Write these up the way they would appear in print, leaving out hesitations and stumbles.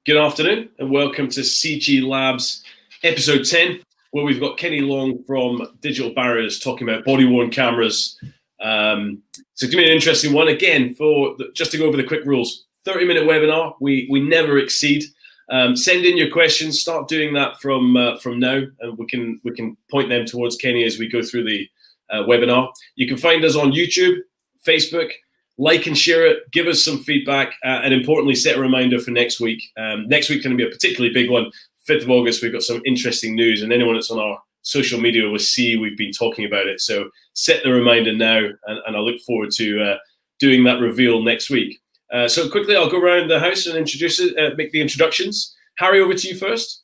Good afternoon and welcome to CG Labs episode 10, where we've got Kenny Long from Digital Barriers talking about body-worn cameras. So it's going to be an interesting one. Again, just to go over the quick rules, 30-minute webinar, we never exceed. Send in your questions, start doing that from now, and we can point them towards Kenny as we go through the webinar. You can find us on YouTube, Facebook. Like and share it, give us some feedback, and importantly, set a reminder for next week. Next week's going to be a particularly big one. 5th of August, we've got some interesting news, and anyone that's on our social media will see we've been talking about it. So set the reminder now, and I look forward to doing that reveal next week. So quickly, I'll go around the house and make the introductions. Harry, over to you first.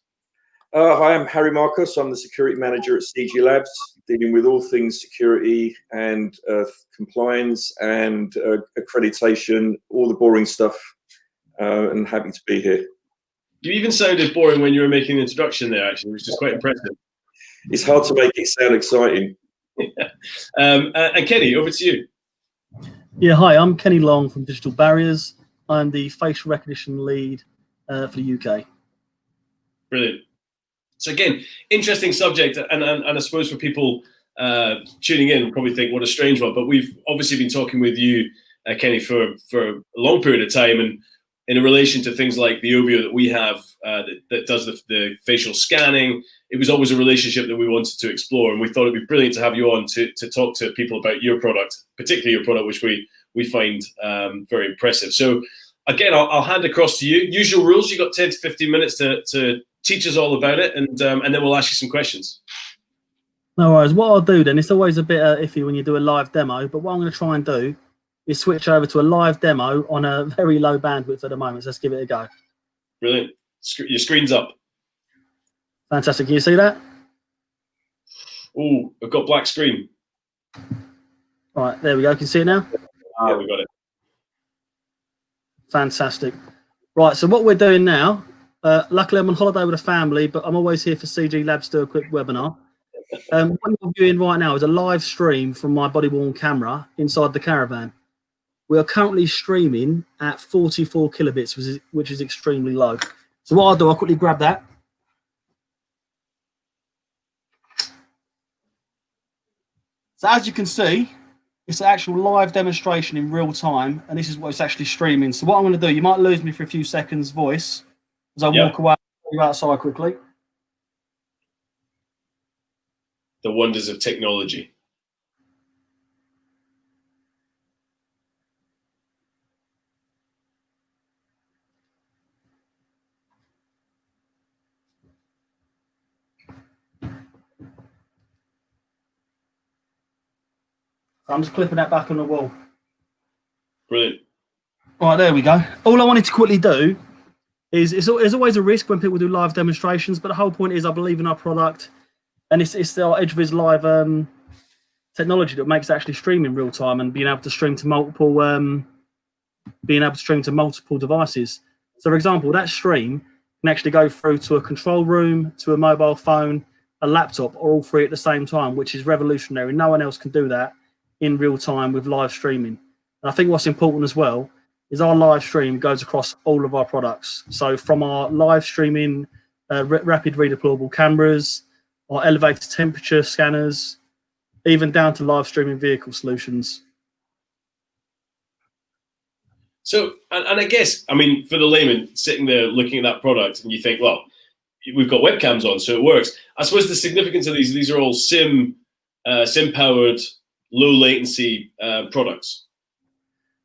Hi, I'm Harry Marcus. I'm the security manager at CG Labs, dealing with all things security and compliance and accreditation, all the boring stuff, and happy to be here. You even sounded boring when you were making the introduction there, actually, which is quite impressive. It's hard to make it sound exciting. And Kenny, over to you. Yeah, hi, I'm Kenny Long from Digital Barriers. I'm the facial recognition lead for the UK. Brilliant. So again, interesting subject, and I suppose for people tuning in, probably think what a strange one. But we've obviously been talking with you, Kenny, for a long period of time, and in relation to things like the OVO that we have that does the facial scanning. It was always a relationship that we wanted to explore, and we thought it'd be brilliant to have you on to talk to people about your product, particularly your product, which we find very impressive. So again, I'll hand across to you. Usual rules: you got 10 to 15 minutes to teach us all about it, and then we'll ask you some questions. No worries. What I'll do then, it's always a bit iffy when you do a live demo, but what I'm going to try and do is switch over to a live demo on a very low bandwidth at the moment. So let's give it a go. Brilliant. Your screen's up. Fantastic. Can you see that? Oh, I've got black screen. All right, there we go. Can you see it now? Yeah, we got it. Fantastic. Right, so what we're doing now, luckily I'm on holiday with a family, but I'm always here for CG Labs to do a quick webinar. What you're viewing right now is a live stream from my body-worn camera inside the caravan. We are currently streaming at 44 kilobits, which is extremely low. So what I'll do, I'll quickly grab that. So as you can see, it's an actual live demonstration in real time, and this is what it's actually streaming. So what I'm going to do, you might lose me for a few seconds voice as I walk away outside quickly. The wonders of technology. I'm just clipping that back on the wall. Brilliant. All right, there we go. All I wanted to quickly do is there's always a risk when people do live demonstrations, but the whole point is I believe in our product, and it's our EdgeViz Live technology that makes it actually stream in real time and being able to stream to multiple devices. So, for example, that stream can actually go through to a control room, to a mobile phone, a laptop, or all three at the same time, which is revolutionary. No one else can do that in real time with live streaming. And I think what's important as well is our live stream goes across all of our products. So from our live streaming rapid redeployable cameras, our elevated temperature scanners, even down to live streaming vehicle solutions. So, and I guess, I mean, for the layman sitting there looking at that product, and you think, well, we've got webcams on, so it works. I suppose the significance of these are all SIM-powered, low latency products.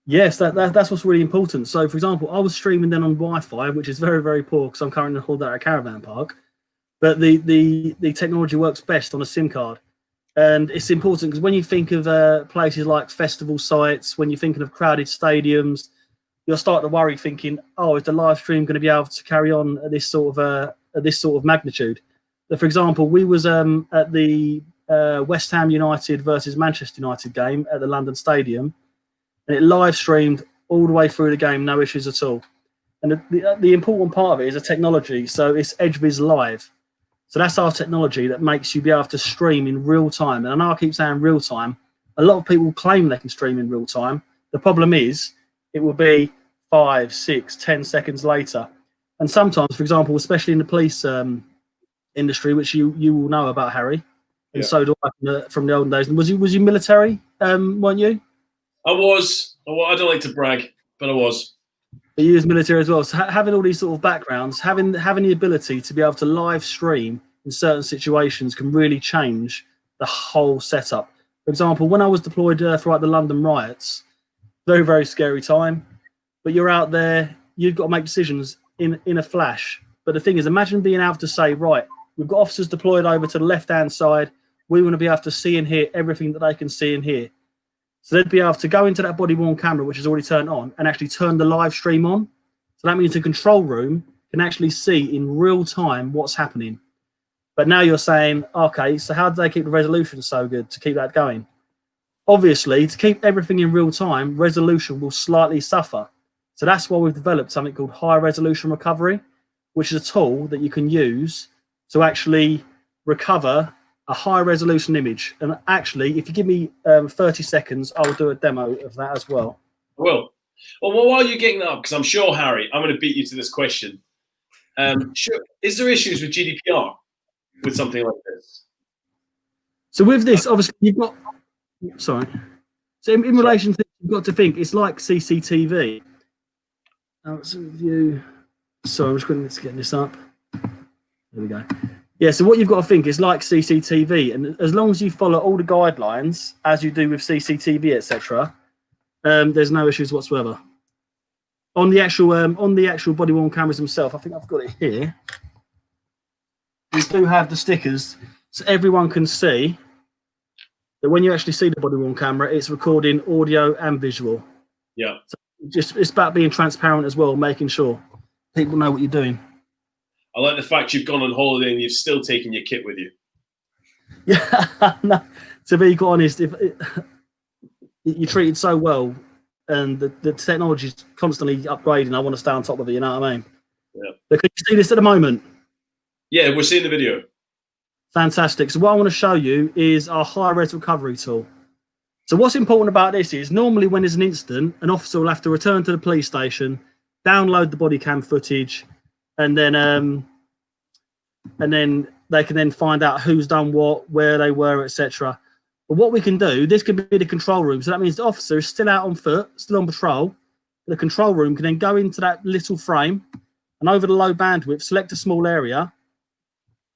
Yes, that's what's really important. So, for example, I was streaming then on Wi-Fi, which is very, very poor because I'm currently hauled out of a caravan park. But the technology works best on a SIM card. And it's important because when you think of places like festival sites, when you're thinking of crowded stadiums, you'll start to worry thinking, oh, is the live stream going to be able to carry on at this sort of magnitude? But for example, we was at the West Ham United versus Manchester United game at the London Stadium, and it live streamed all the way through the game, no issues at all. And the important part of it is the technology. So it's EdgeViz Live. So that's our technology that makes you be able to stream in real time. And I know I keep saying real time. A lot of people claim they can stream in real time. The problem is it will be 5, 6, 10 seconds later. And sometimes, for example, especially in the police industry, which you will know about, Harry, and so do I from the olden days. Was you military? Weren't you? I was. I don't like to brag, but I was. You was military as well. So having all these sort of backgrounds, having the ability to be able to live stream in certain situations can really change the whole setup. For example, when I was deployed throughout the London riots, very, very scary time. But you're out there, you've got to make decisions in a flash. But the thing is, imagine being able to say, right, we've got officers deployed over to the left-hand side. We want to be able to see and hear everything that they can see and hear. So they'd be able to go into that body-worn camera, which is already turned on, and actually turn the live stream on. So that means the control room can actually see in real time what's happening. But now you're saying, okay, so how do they keep the resolution so good to keep that going? Obviously, to keep everything in real time, resolution will slightly suffer. So that's why we've developed something called high resolution recovery, which is a tool that you can use to actually recover a high resolution image. And actually, if you give me 30 seconds, I'll do a demo of that as well. I will. Well, while you're getting that up, because I'm sure, Harry, I'm going to beat you to this question. Sure. Is there issues with GDPR with something like this? So with this, obviously, you've got... Sorry. So in relation to this, you've got to think, it's like CCTV. View. Sorry, I'm just going to get this up. There we go. Yeah, so what you've got to think is like CCTV, and as long as you follow all the guidelines, as you do with CCTV, etc., there's no issues whatsoever. On the actual body-worn cameras themselves, I think I've got it here. We do have the stickers, so everyone can see that when you actually see the body-worn camera, it's recording audio and visual. Yeah. So it's about being transparent as well, making sure people know what you're doing. I like the fact you've gone on holiday and you've still taken your kit with you. Yeah, no, to be quite honest, you're treated so well, and the technology is constantly upgrading. I want to stay on top of it. You know what I mean? Yeah. But can you see this at the moment? Yeah, we're seeing the video. Fantastic. So what I want to show you is our high-res recovery tool. So what's important about this is normally when there's an incident, an officer will have to return to the police station, download the body cam footage, and then they can then find out who's done what, where they were, etc. But what we can do, this could be the control room. So that means the officer is still out on foot, still on patrol. The control room can then go into that little frame and over the low bandwidth, select a small area.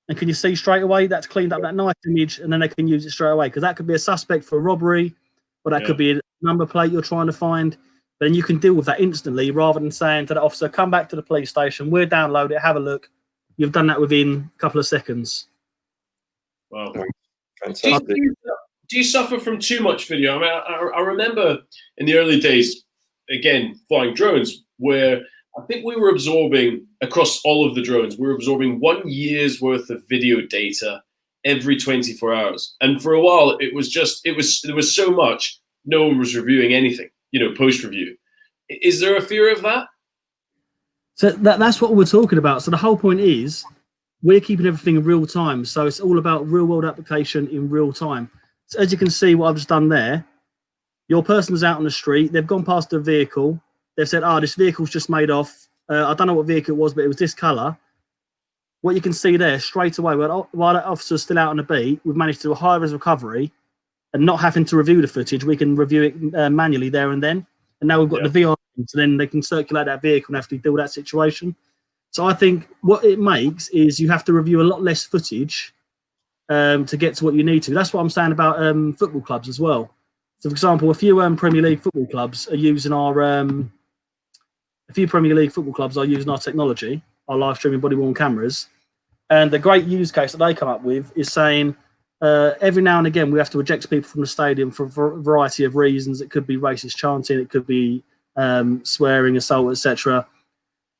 And can you see straight away that's cleaned up that nice image, and then they can use it straight away, because that could be a suspect for a robbery, or that could be a number plate you're trying to find. Then you can deal with that instantly, rather than saying to the officer, come back to the police station, we'll download it, have a look. You've done that within a couple of seconds. Wow. Fantastic. Do you suffer from too much video? I mean, I remember in the early days, again, flying drones, where I think we were absorbing, across all of the drones, we were absorbing 1 year's worth of video data every 24 hours. And for a while, there was so much, no one was reviewing anything, post-review. Is there a fear of that? So that's what we're talking about. So the whole point is we're keeping everything in real time. So it's all about real world application in real time. So as you can see, what I've just done there, your person's out on the street, they've gone past a vehicle, they've said, this vehicle's just made off. I don't know what vehicle it was, but it was this colour. What you can see there straight away, while that officer's still out on the beat, we've managed to do a high-res recovery and not having to review the footage. We can review it manually there and then. And now we've got the VR, so then they can circulate that vehicle and actually deal with that situation. So I think what it makes is you have to review a lot less footage to get to what you need to. That's what I'm saying about football clubs as well. So, for example, a few Premier League football clubs are using our technology, our live streaming body-worn cameras. And the great use case that they come up with is saying every now and again we have to eject people from the stadium for a variety of reasons. It could be racist chanting, it could be swearing, assault, etc.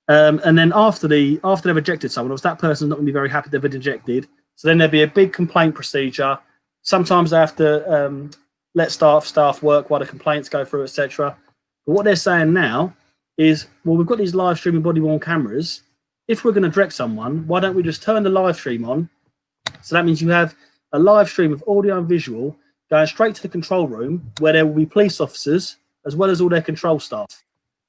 And then after they've ejected someone, that person's not going to be very happy they've been ejected. So then there'll be a big complaint procedure. Sometimes they have to let staff work while the complaints go through, etc. But what they're saying now is, well, we've got these live streaming body-worn cameras. If we're going to direct someone, why don't we just turn the live stream on? So that means you have a live stream of audio and visual going straight to the control room, where there will be police officers as well as all their control staff.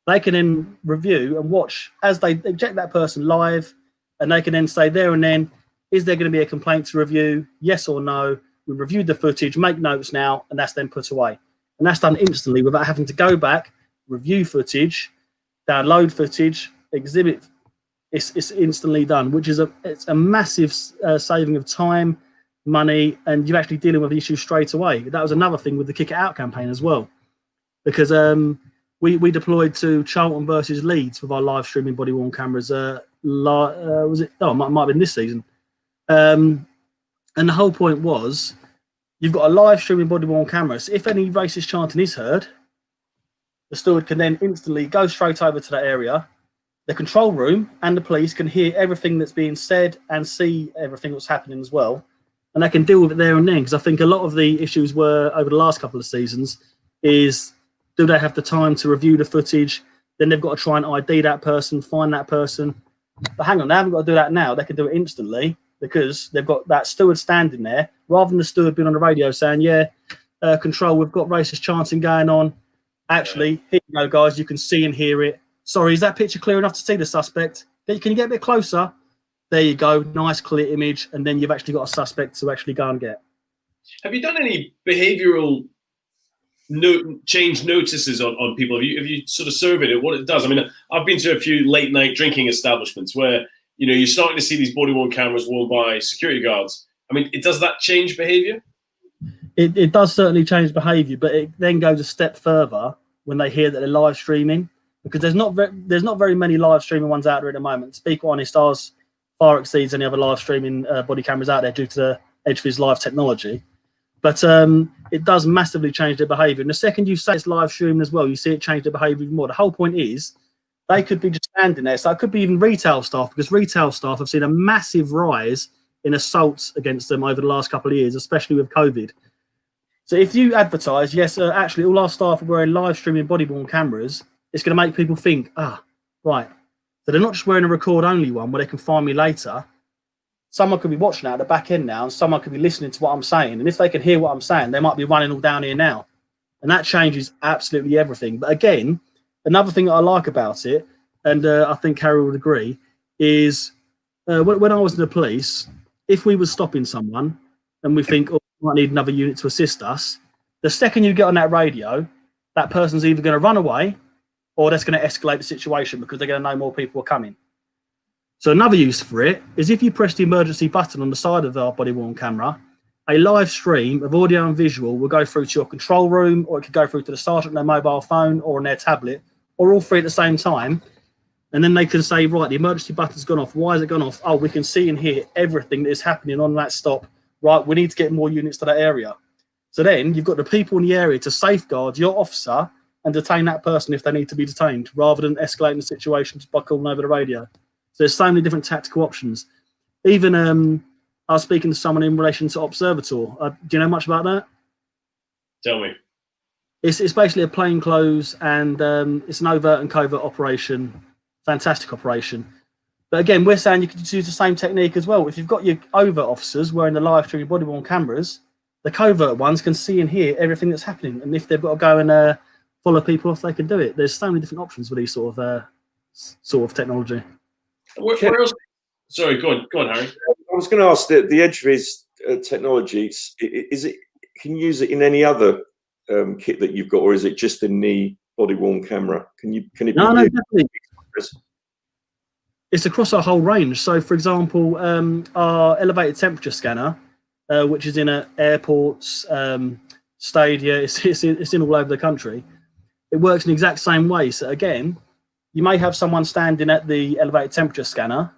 they can then review and watch as they eject that person live, and they can then say there and then, is there going to be a complaint to review? Yes or no? We reviewed the footage, make notes now, and that's then put away. And that's done instantly without having to go back, review footage, download footage, exhibit. It's instantly done, which is a massive saving of time, money, and you're actually dealing with the issue straight away. That was another thing with the Kick It Out campaign as well, because we deployed to Charlton versus Leeds with our live streaming body worn cameras. Was it? Oh, it might have been this season. And the whole point was, you've got a live streaming body worn camera. So if any racist chanting is heard, the steward can then instantly go straight over to that area. The control room and the police can hear everything that's being said and see everything that's happening as well. And they can deal with it there and then. Because I think a lot of the issues were over the last couple of seasons is, do they have the time to review the footage? Then they've got to try and ID that person, find that person. But hang on, they haven't got to do that now. They can do it instantly because they've got that steward standing there, rather than the steward being on the radio saying, yeah, control, we've got racist chanting going on. Actually, here you go, guys, you can see and hear it. Sorry, is that picture clear enough to see the suspect? Can you get a bit closer? There you go, nice clear image, and then you've actually got a suspect to actually go and get. Have you done any behavioural change notices on people? Have you sort of surveyed it, what it does? I mean, I've been to a few late night drinking establishments where, you know, you're starting to see these body worn cameras worn by security guards. I mean, does that change behaviour? It does certainly change behaviour, but it then goes a step further when they hear that they're live streaming, because there's not very many live streaming ones out there at the moment. To be quite honest, ours far exceeds any other live streaming body cameras out there due to the Edgefiz live technology. But it does massively change their behaviour. And the second you say it's live streaming as well, you see it change their behaviour even more. The whole point is they could be just standing there. So it could be even retail staff, because retail staff have seen a massive rise in assaults against them over the last couple of years, especially with COVID. So if you advertise, yes, actually all our staff are wearing live streaming body-worn cameras, it's going to make people think, right. So they're not just wearing a record-only one where they can find me later. Someone could be watching out at the back end now, and someone could be listening to what I'm saying. And if they can hear what I'm saying, they might be running all down here now. And that changes absolutely everything. But again, another thing that I like about it, and I think Harry would agree, is when I was in the police, if we were stopping someone and we think, oh, we might need another unit to assist us, the second you get on that radio, that person's either going to run away or that's going to escalate the situation because they're going to know more people are coming. So another use for it is if you press the emergency button on the side of our body-worn camera, a live stream of audio and visual will go through to your control room, or it could go through to the sergeant on their mobile phone or on their tablet, or all three at the same time. And then they can say, right, the emergency button's gone off. Why has it gone off? Oh, we can see and hear everything that is happening on that stop. Right, we need to get more units to that area. So then you've got the people in the area to safeguard your officer and detain that person if they need to be detained, rather than escalating the situation just by calling over the radio. So there's so many different tactical options. Even I was speaking to someone in relation to Observator. Do you know much about that? Tell me. It's basically a plainclothes, and it's an overt and covert operation. Fantastic operation. But again, we're saying you could use the same technique as well. If you've got your overt officers wearing the live streaming body-worn cameras, the covert ones can see and hear everything that's happening. And if they've got to go and follow people off, they can do it. There's so many different options with these sort of technology. Where else? Sorry, go on, Harry. I was going to ask the Edgefiz technology. Is it? Can you use it in any other kit that you've got, or is it just in the body-worn camera? Can it? No, definitely. It's across our whole range. So, for example, our elevated temperature scanner, which is in airports, stadia, it's in all over the country. It works in the exact same way. So again, you may have someone standing at the elevated temperature scanner,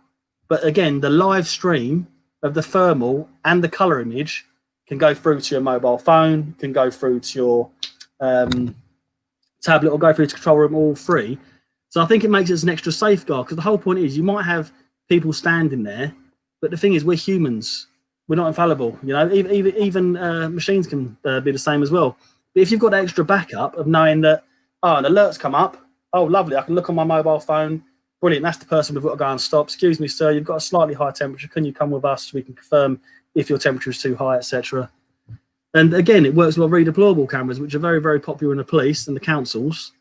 but again, the live stream of the thermal and the color image can go through to your mobile phone, can go through to your tablet, or go through to control room, all three. So I think it makes it an extra safeguard, because the whole point is you might have people standing there, but the thing is we're humans. We're not infallible. You know, even machines can be the same as well. But if you've got that extra backup of knowing that, oh, an alert's come up, oh, lovely, I can look on my mobile phone. Brilliant, that's the person we've got to go and stop. Excuse me, sir, you've got a slightly high temperature. Can you come with us so we can confirm if your temperature is too high, etc. And again, it works with redeployable cameras, which are very, very popular in the police and the councils.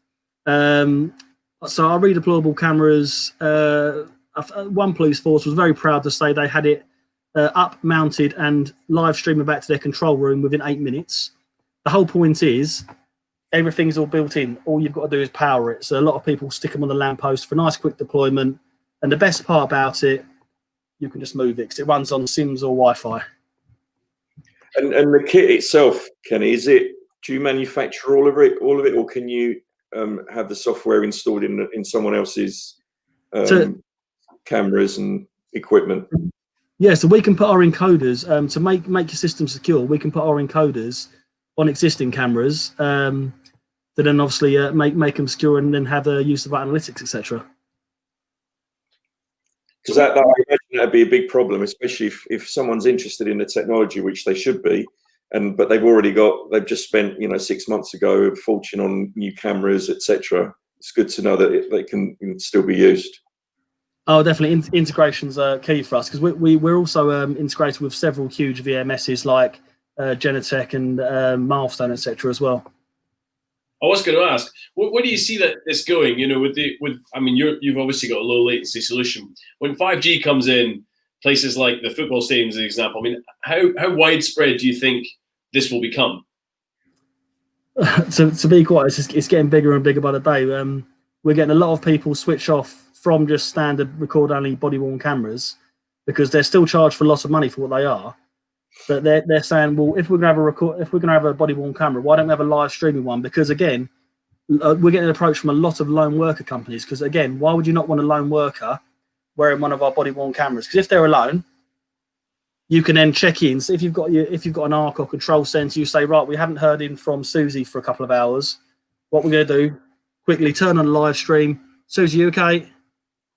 So our redeployable cameras, one police force was very proud to say they had it up, mounted, and live streaming back to their control room within 8 minutes. The whole point is everything's all built in. All you've got to do is power it. So a lot of people stick them on the lamppost for a nice quick deployment. And the best part about it, you can just move it because it runs on Sims or Wi-Fi. And the kit itself, Kenny, do you manufacture all of it, or can you have the software installed in someone else's cameras and equipment? Yeah, so we can put our encoders to make your system secure. We can put our encoders on existing cameras to then obviously make them secure and then have a use of analytics, etc. Because I imagine that'd be a big problem, especially if someone's interested in the technology, which they should be, but they've just spent 6 months ago a fortune on new cameras, etc. It's good to know that they can still be used. Oh, definitely. Integrations are key for us because we're also integrated with several huge VMSs like Genetech and Milestone, etc. as well. I was going to ask, where do you see that this going? You've obviously got a low latency solution. When 5G comes in, places like the football stadiums, as an example, I mean, how widespread do you think this will become? To be quite honest, it's getting bigger and bigger by the day. We're getting a lot of people switch off from just standard record-only body-worn cameras because they're still charged for lots of money for what they are. But they're saying, well, if we're gonna have a body-worn camera, why don't we have a live streaming one? Because again, we're getting an approach from a lot of lone worker companies. Because again, why would you not want a lone worker wearing one of our body-worn cameras? Because if they're alone, you can then check in. So if you've got an ARC or control center, you say, right, we haven't heard in from Susie for a couple of hours. What we're going to do? Quickly turn on the live stream. Susie, you okay?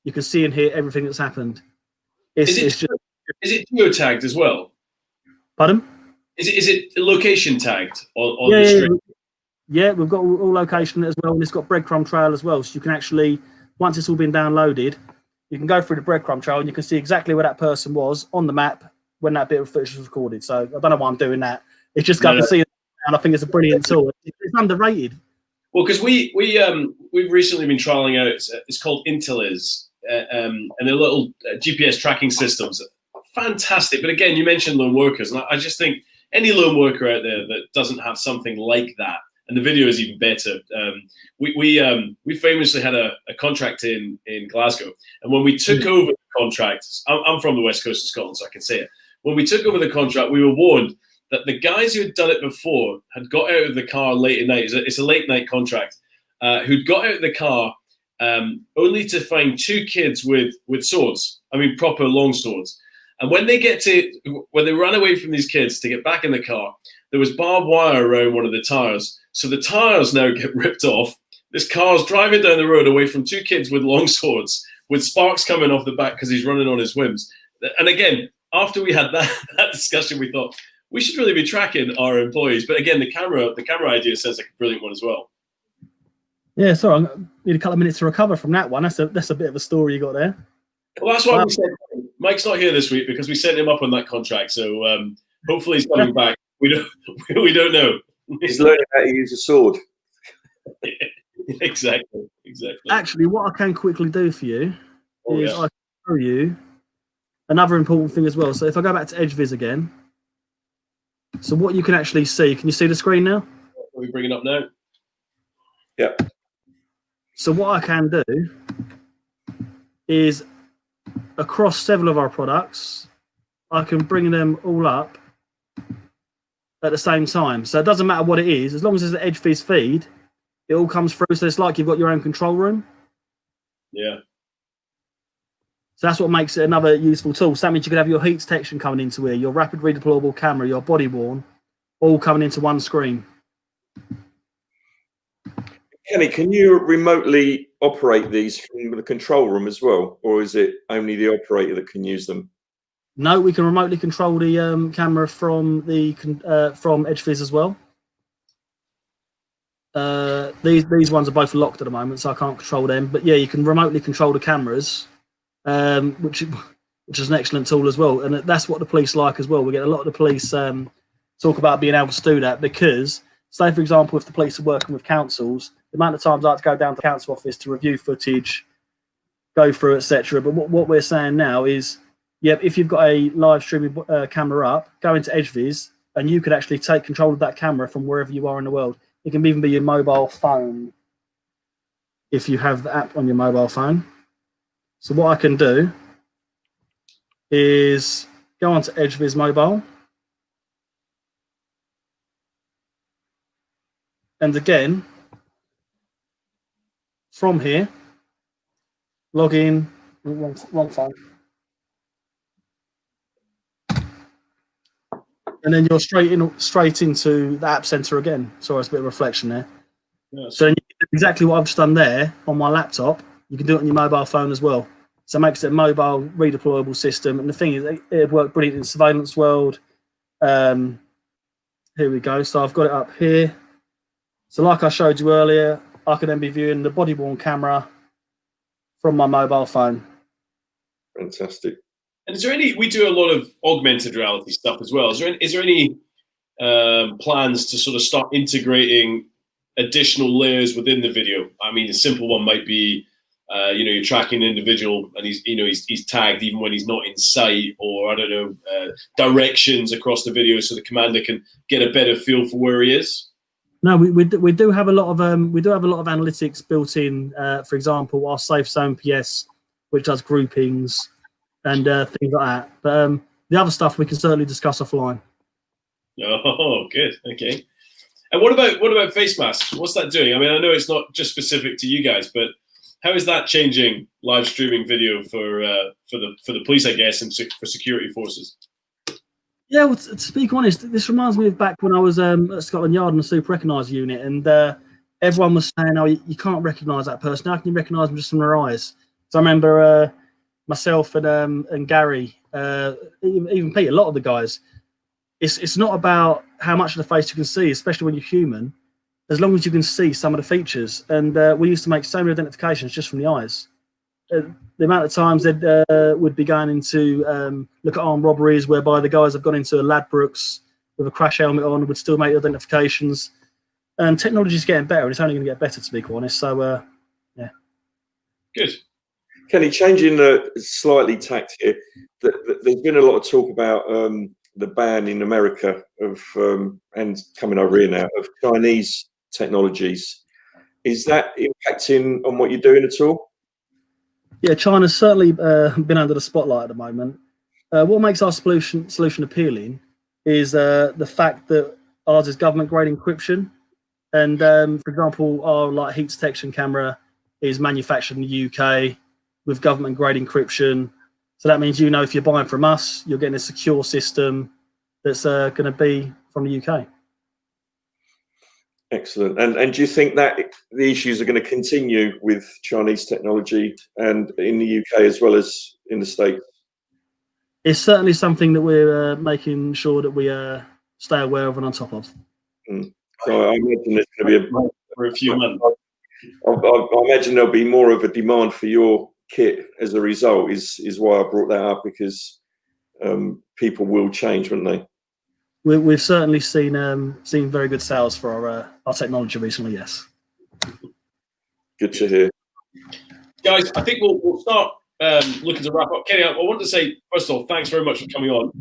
You can see and hear everything that's happened. Is it geotagged as well? Pardon? Is it location tagged on the stream? Yeah, we've got all location as well, and it's got breadcrumb trail as well. So you can actually, once it's all been downloaded, you can go through the breadcrumb trail and you can see exactly where that person was on the map when that bit of footage was recorded. So I don't know why I'm doing that. It's just got to see it, and I think it's a brilliant tool. It's underrated. Well, because we've recently been trialing out. It's called Inteliz, and they're little GPS tracking systems. Fantastic. But again, you mentioned lone workers, and I just think any lone worker out there that doesn't have something like that, and the video is even better. We famously had a contract in Glasgow, and when we took over the contract, I'm from the west coast of Scotland, so I can say it. When we took over the contract, we were warned that the guys who had done it before had got out of the car late at night. It's a late night contract. Who'd got out of the car only to find 2 kids with swords. I mean, proper long swords. And when they ran away from these kids to get back in the car, there was barbed wire around one of the tires. So the tires now get ripped off. This car's driving down the road away from 2 kids with long swords, with sparks coming off the back because he's running on his whims. And again, after we had that discussion, we thought we should really be tracking our employees. But again, the camera idea sounds like a brilliant one as well. Yeah, sorry, I need a couple of minutes to recover from that one. That's a bit of a story you got there. Well, that's why we said Mike's not here this week because we sent him up on that contract. So hopefully he's coming back. We don't know. He's learning how to use a sword. Exactly. Actually, what I can quickly do for you is I can show you another important thing as well. So if I go back to EdgeViz again, so what you can actually see, can you see the screen now? Are we bringing up now? Yeah. So what I can do is across several of our products, I can bring them all up at the same time. So it doesn't matter what it is, as long as there's an EdgeViz feed, it all comes through. So it's like you've got your own control room. Yeah. So that's what makes it another useful tool. So that means you could have your heat detection coming into here, your rapid redeployable camera, your body worn, all coming into one screen. Kenny, can you remotely operate these from the control room as well, or is it only the operator that can use them? No, we can remotely control the camera from EdgeViz as well. These ones are both locked at the moment, so I can't control them. But yeah, you can remotely control the cameras, which is an excellent tool as well. And that's what the police like as well. We get a lot of the police talk about being able to do that because say, for example, if the police are working with councils, the amount of times I have to go down to the council office to review footage, go through, etc. But what we're saying now is, yeah, if you've got a live streaming camera up, go into EdgeViz, and you could actually take control of that camera from wherever you are in the world. It can even be your mobile phone if you have the app on your mobile phone. So what I can do is go onto EdgeViz Mobile. And again, from here, log in, wrong phone. And then you're straight into the App Center again. Sorry, it's a bit of reflection there. Yes. So you do exactly what I've just done there on my laptop. You can do it on your mobile phone as well. So it makes it a mobile redeployable system. And the thing is, it worked brilliant in the surveillance world. Here we go. So I've got it up here. So like I showed you earlier, I can then be viewing the body-worn camera from my mobile phone. Fantastic. And is there any? We do a lot of augmented reality stuff as well. Is there any plans to sort of start integrating additional layers within the video? I mean, a simple one might be, you're tracking an individual and he's tagged even when he's not in sight, or I don't know, directions across the video so the commander can get a better feel for where he is. No, we do have a lot of analytics built in. For example, our Safe Zone PS, which does groupings and things like that. But the other stuff we can certainly discuss offline. Oh, good. Okay. And what about face masks? What's that doing? I mean, I know it's not just specific to you guys, but how is that changing live streaming video for the police, I guess, and for security forces? Yeah, well, to be honest, this reminds me of back when I was at Scotland Yard in the Super Recognise unit, and everyone was saying, "Oh, you can't recognise that person. How can you recognise them just from their eyes?" So I remember myself and Gary, even Pete, a lot of the guys. It's not about how much of the face you can see, especially when you're human, as long as you can see some of the features. And we used to make so many identifications just from the eyes. The amount of times they would be going into look at armed robberies, whereby the guys have gone into a Ladbrokes with a crash helmet on, would still make identifications. And technology is getting better, and it's only going to get better, to be quite honest. So, yeah. Good. Kenny, changing slightly tact here, there's been a lot of talk about the ban in America of and coming over here now of Chinese technologies. Is that impacting on what you're doing at all? Yeah, China's certainly been under the spotlight at the moment. What makes our solution appealing is the fact that ours is government-grade encryption. And for example, our heat detection camera is manufactured in the UK with government-grade encryption. So that means, if you're buying from us, you're getting a secure system that's going to be from the UK. Excellent. And do you think that the issues are going to continue with Chinese technology and in the UK as well as in the States? It's certainly something that we're making sure that we stay aware of and on top of. So I imagine there's going to be for a few months. I imagine there'll be more of a demand for your kit as a result. Is why I brought that up, because people will change, won't they? We've certainly seen very good sales for our technology recently. Yes. Good to hear, guys. I think we'll start looking to wrap up. Kenny, I want to say first of all, thanks very much for coming on.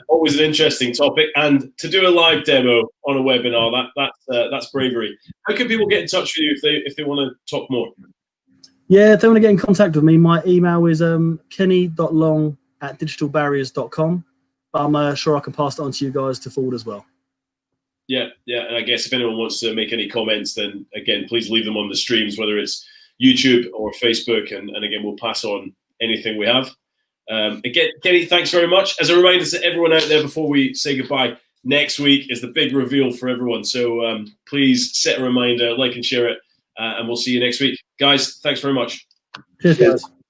Always an interesting topic, and to do a live demo on a webinar, that's bravery. How can people get in touch with you if they want to talk more? Yeah, if they want to get in contact with me, my email is kenny.long@digitalbarriers.com. I'm sure I can pass it on to you guys to forward as well. Yeah, and I guess if anyone wants to make any comments, then again, please leave them on the streams, whether it's YouTube or Facebook, and again, we'll pass on anything we have. Again, Kenny, thanks very much. As a reminder to everyone out there before we say goodbye, next week is the big reveal for everyone. So please set a reminder, like and share it, and we'll see you next week. Guys, thanks very much. Cheers, guys.